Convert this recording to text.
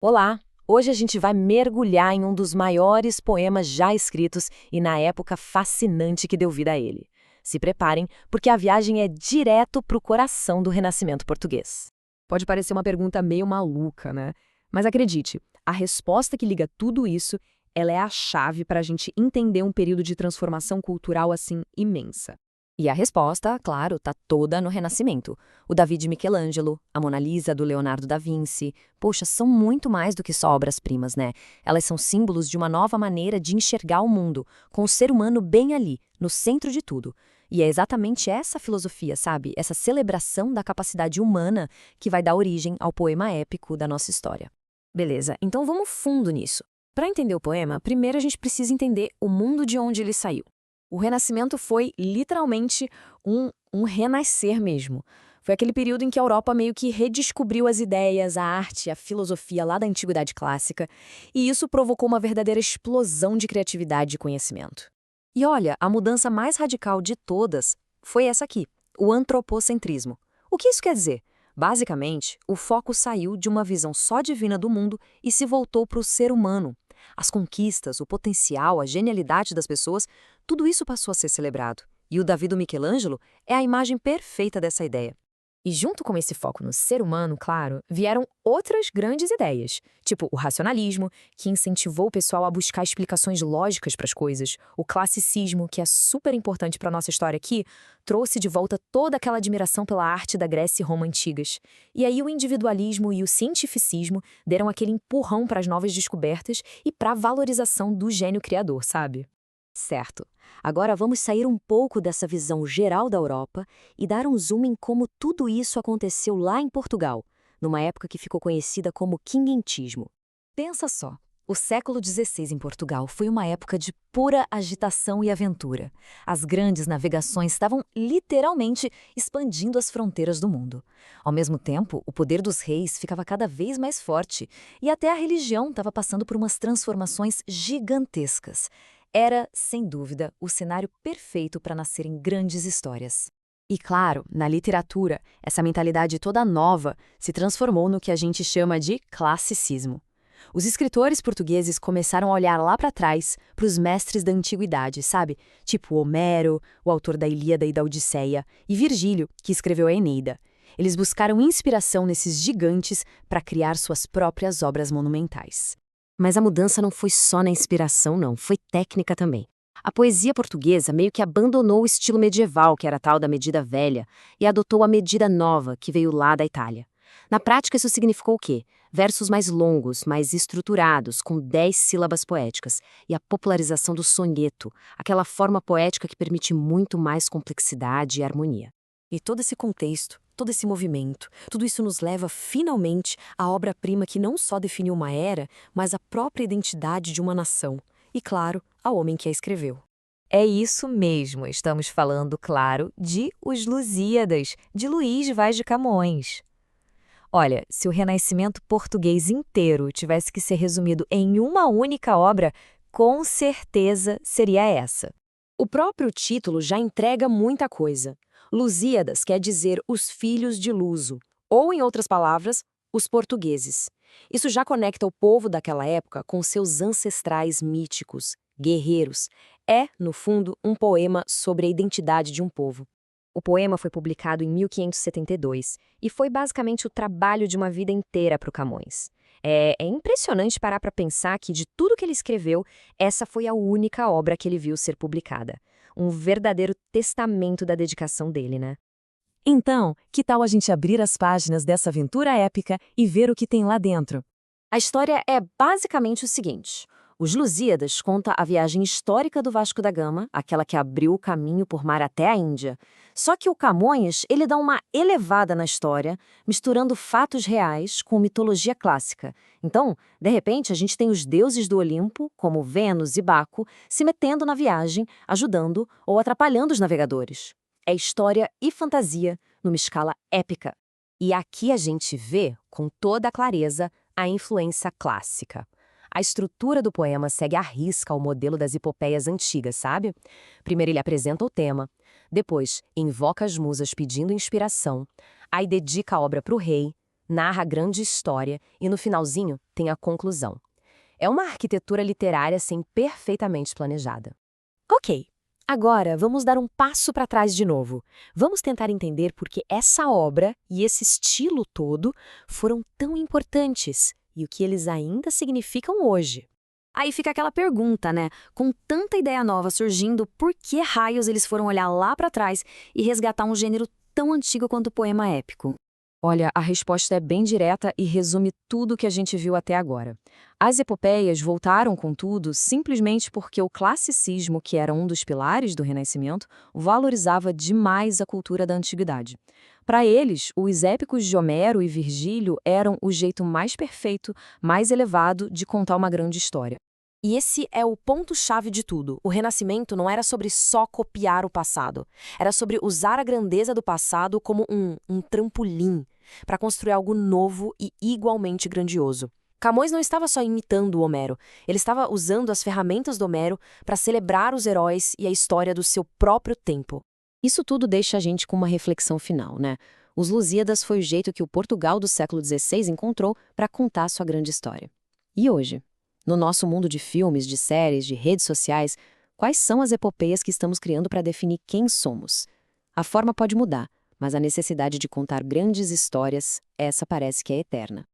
Olá! Hoje a gente vai mergulhar em um dos maiores poemas já escritos e na época fascinante que deu vida a ele. Se preparem, porque a viagem é direto para o coração do Renascimento português. Pode parecer uma pergunta meio maluca, né? Mas acredite, a resposta que liga tudo isso, ela é a chave para a gente entender um período de transformação cultural assim imensa. E a resposta, claro, está toda no Renascimento. O Davi de Michelangelo, a Mona Lisa do Leonardo da Vinci. Poxa, são muito mais do que só obras-primas, né? Elas são símbolos de uma nova maneira de enxergar o mundo, com o ser humano bem ali, no centro de tudo. E é exatamente essa filosofia, sabe? Essa celebração da capacidade humana que vai dar origem ao poema épico da nossa história. Beleza, então vamos fundo nisso. Para entender o poema, primeiro a gente precisa entender o mundo de onde ele saiu. O Renascimento foi literalmente um renascer mesmo. Foi aquele período em que a Europa meio que redescobriu as ideias, a arte, a filosofia lá da Antiguidade Clássica, e isso provocou uma verdadeira explosão de criatividade e conhecimento. E olha, a mudança mais radical de todas foi essa aqui, o antropocentrismo. O que isso quer dizer? Basicamente, o foco saiu de uma visão só divina do mundo e se voltou para o ser humano. As conquistas, o potencial, a genialidade das pessoas, tudo isso passou a ser celebrado. E o Davi do Michelangelo é a imagem perfeita dessa ideia. E junto com esse foco no ser humano, claro, vieram outras grandes ideias, tipo o racionalismo, que incentivou o pessoal a buscar explicações lógicas para as coisas, o classicismo, que é super importante para a nossa história aqui, trouxe de volta toda aquela admiração pela arte da Grécia e Roma antigas. E aí o individualismo e o cientificismo deram aquele empurrão para as novas descobertas e para a valorização do gênio criador, sabe? Certo. Agora vamos sair um pouco dessa visão geral da Europa e dar um zoom em como tudo isso aconteceu lá em Portugal, numa época que ficou conhecida como quinhentismo. Pensa só, o século XVI em Portugal foi uma época de pura agitação e aventura. As grandes navegações estavam literalmente expandindo as fronteiras do mundo. Ao mesmo tempo, o poder dos reis ficava cada vez mais forte e até a religião estava passando por umas transformações gigantescas. Era, sem dúvida, o cenário perfeito para nascerem grandes histórias. E claro, na literatura, essa mentalidade toda nova se transformou no que a gente chama de classicismo. Os escritores portugueses começaram a olhar lá para trás, para os mestres da antiguidade, sabe? Tipo Homero, o autor da Ilíada e da Odisseia, e Virgílio, que escreveu a Eneida. Eles buscaram inspiração nesses gigantes para criar suas próprias obras monumentais. Mas a mudança não foi só na inspiração, não, foi técnica também. A poesia portuguesa meio que abandonou o estilo medieval, que era tal da medida velha, e adotou a medida nova, que veio lá da Itália. Na prática, isso significou o quê? Versos mais longos, mais estruturados, com 10 sílabas poéticas, e a popularização do soneto, aquela forma poética que permite muito mais complexidade e harmonia. E todo esse contexto, todo esse movimento, tudo isso nos leva finalmente à obra-prima que não só definiu uma era, mas a própria identidade de uma nação. E, claro, ao homem que a escreveu. É isso mesmo, estamos falando, claro, de Os Lusíadas, de Luís Vaz de Camões. Olha, se o Renascimento português inteiro tivesse que ser resumido em uma única obra, com certeza seria essa. O próprio título já entrega muita coisa. Lusíadas quer dizer os filhos de Luso, ou, em outras palavras, os portugueses. Isso já conecta o povo daquela época com seus ancestrais míticos, guerreiros. É, no fundo, um poema sobre a identidade de um povo. O poema foi publicado em 1572 e foi basicamente o trabalho de uma vida inteira para o Camões. É impressionante parar para pensar que, de tudo que ele escreveu, essa foi a única obra que ele viu ser publicada. Um verdadeiro testamento da dedicação dele, né? Então, que tal a gente abrir as páginas dessa aventura épica e ver o que tem lá dentro? A história é basicamente o seguinte. Os Lusíadas conta a viagem histórica do Vasco da Gama, aquela que abriu o caminho por mar até a Índia. Só que o Camões, ele dá uma elevada na história, misturando fatos reais com mitologia clássica. Então, de repente, a gente tem os deuses do Olimpo, como Vênus e Baco, se metendo na viagem, ajudando ou atrapalhando os navegadores. É história e fantasia numa escala épica. E aqui a gente vê, com toda a clareza, a influência clássica. A estrutura do poema segue à risca o modelo das epopeias antigas, sabe? Primeiro ele apresenta o tema, depois invoca as musas pedindo inspiração, aí dedica a obra para o rei, narra a grande história e no finalzinho tem a conclusão. É uma arquitetura literária assim perfeitamente planejada. Ok, agora vamos dar um passo para trás de novo. Vamos tentar entender por que essa obra e esse estilo todo foram tão importantes e o que eles ainda significam hoje. Aí fica aquela pergunta, né? Com tanta ideia nova surgindo, por que raios eles foram olhar lá para trás e resgatar um gênero tão antigo quanto o poema épico? Olha, a resposta é bem direta e resume tudo o que a gente viu até agora. As epopeias voltaram, contudo, simplesmente porque o classicismo, que era um dos pilares do Renascimento, valorizava demais a cultura da antiguidade. Para eles, os épicos de Homero e Virgílio eram o jeito mais perfeito, mais elevado de contar uma grande história. E esse é o ponto-chave de tudo. O Renascimento não era sobre só copiar o passado. Era sobre usar a grandeza do passado como um trampolim para construir algo novo e igualmente grandioso. Camões não estava só imitando o Homero. Ele estava usando as ferramentas do Homero para celebrar os heróis e a história do seu próprio tempo. Isso tudo deixa a gente com uma reflexão final, né? Os Lusíadas foi o jeito que o Portugal do século XVI encontrou para contar sua grande história. E hoje? No nosso mundo de filmes, de séries, de redes sociais, quais são as epopeias que estamos criando para definir quem somos? A forma pode mudar, mas a necessidade de contar grandes histórias, essa parece que é eterna.